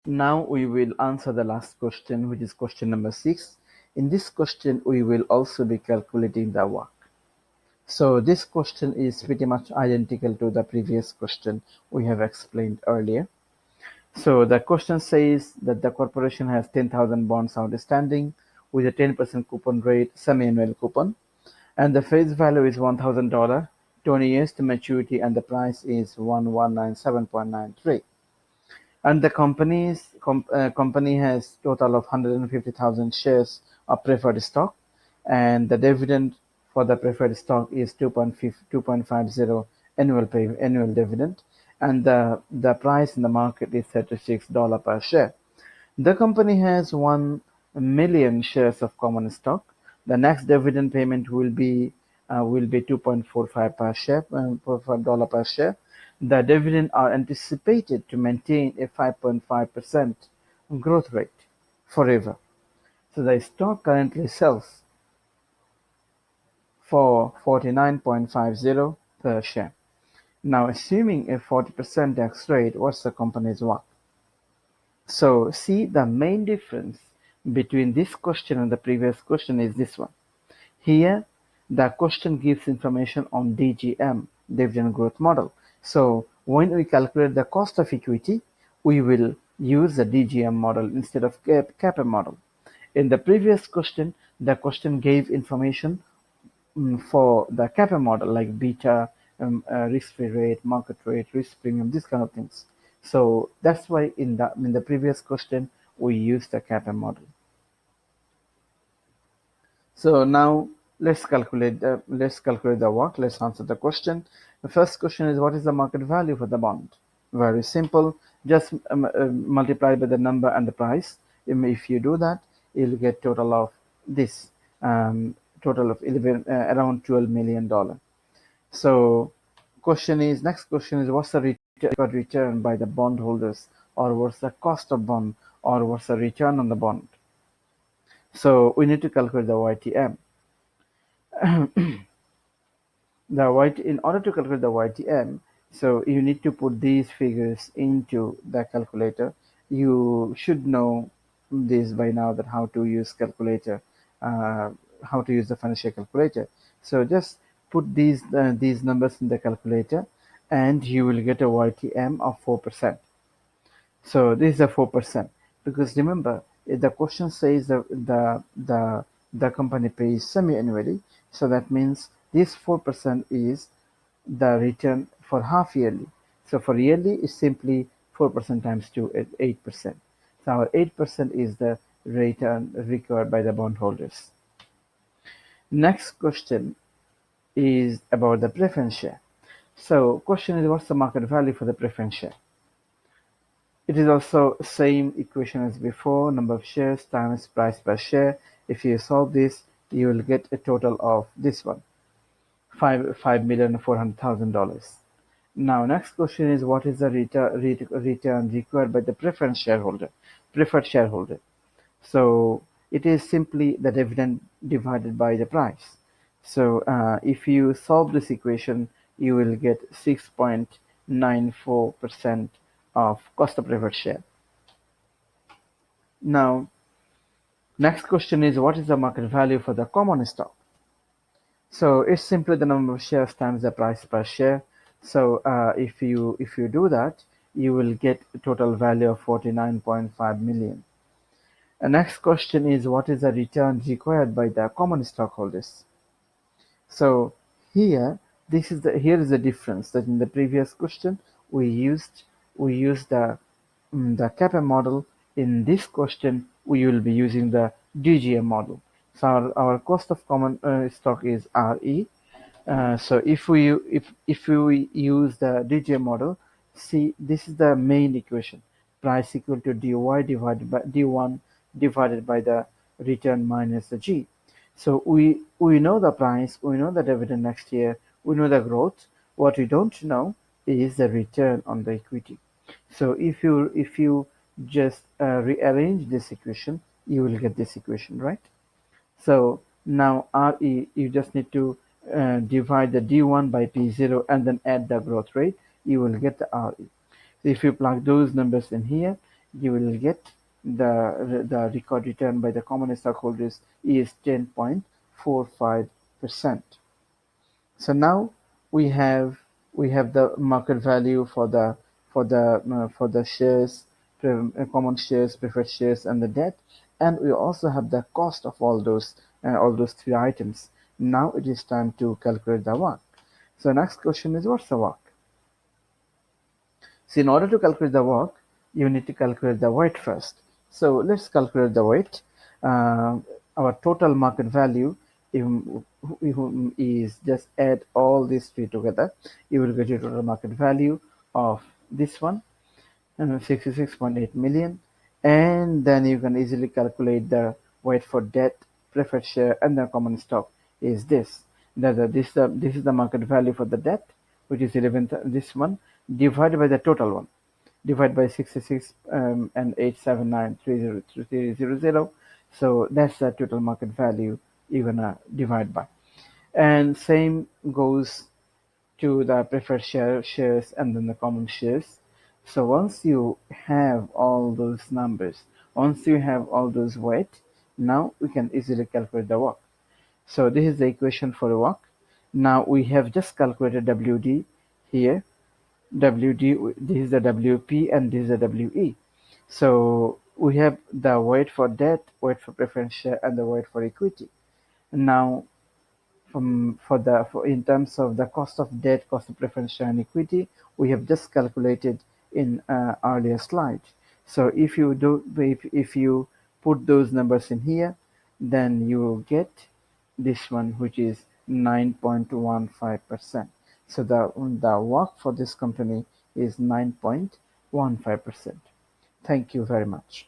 Now we will answer the last question, which is question number 6. In this question, we will also be calculating the WACC. So this question is pretty much identical to the previous question we have explained earlier. So the question says that the corporation has 10,000 bonds outstanding with a 10% coupon rate, semi-annual coupon, and the face value is $1,000, 20 years to maturity, and the price is 1197.93. And the company has total of 150,000 shares of preferred stock, and the dividend for the preferred stock is 2.50 annual dividend, and the price in the market is $36 per share. The company has 1 million shares of common stock. The next dividend payment will be 2.45 per share, $4 per share. The dividend are anticipated to maintain a 5.5% growth rate forever. So the stock currently sells for 49.50 per share. Now, assuming a 40% tax rate, what's the company's WACC? So see, the main difference between this question and the previous question is this one. Here, the question gives information on DGM, dividend growth model. So when we calculate the cost of equity, we will use the DGM model instead of CAPM model. In the previous question, the question gave information for the CAPM model like beta, risk-free rate, market rate, risk premium, these kind of things. So that's why in the previous question we used the CAPM model. So now let's calculate the WACC. Let's answer the question. The first question is, what is the market value for the bond? Very simple. Just multiply by the number and the price. If you do that, you'll get total of this, total of around $12 million. So next question is, what's the return by the bondholders, or what's the cost of bond, or what's the return on the bond? So we need to calculate the YTM. In order to calculate the YTM, so you need to put these figures into the calculator. You should know this by now, that how to use calculator, how to use the financial calculator. So just put these numbers in the calculator, and you will get a YTM of 4%. So this is a 4%, because remember, the question says the company pays semi-annually, so that means this 4% is the return for half yearly. So for yearly is simply 4% times 2 is 8%. So our 8% is the return required by the bondholders. Next question is about the preference share. So question is, what's the market value for the preference share? It is also same equation as before, number of shares times price per share. If you solve this, you will get a total of this one, $5,400,000. Now next question is, what is the return required by the preferred shareholder? So it is simply the dividend divided by the price. So if you solve this equation, you will get 6.94% of cost of preferred share. Now, next question is, what is the market value for the common stock? So it's simply the number of shares times the price per share. So if you do that, you will get a total value of 49.5 million. The next question is, what is the return required by the common stockholders? So here is the difference, that in the previous question we used the CAPM model. In this question we will be using the DGM model. So our cost of common stock is RE. So if we use the DGM model, see, this is the main equation: price equal to dy divided by d1 divided by the return minus the g. So we know the price, we know the dividend next year, we know the growth. What we don't know is the return on the equity. So if you just rearrange this equation, you will get this equation, right? So now RE, you just need to divide the D1 by P0 and then add the growth rate. You will get the RE. So if you plug those numbers in here, you will get the record return by the common stockholders is 10.45%. So now we have the market value for the shares, common shares, preferred shares, and the debt, and we also have the cost of all those three items. Now it is time to calculate the WACC. So next question is, what's the WACC? So in order to calculate the WACC, you need to calculate the weight first. So let's calculate the weight. Uh, our total market value is, just add all these three together. You will get your total market value of this one, 66.8 million, and then you can easily calculate the weight for debt, preferred share, and the common stock is this. This is the market value for the debt, which is 11, this one, divided by the total one, divided by 66 and 879,303,000. So that's the total market value you're gonna divide by. And same goes to the preferred shares and then the common shares. So once you have all those numbers, once you have all those weight, now we can easily calculate the WACC. So this is the equation for the WACC. Now we have just calculated WD here. WD, this is the WP, and this is the WE. So we have the weight for debt, weight for preference share, and the weight for equity. Now for in terms of the cost of debt, cost of preference share, and equity, we have just calculated in earlier slide. So if you put those numbers in here, then you will get this one, which is 9.15%. So the WACC for this company is 9.15%. Thank you very much.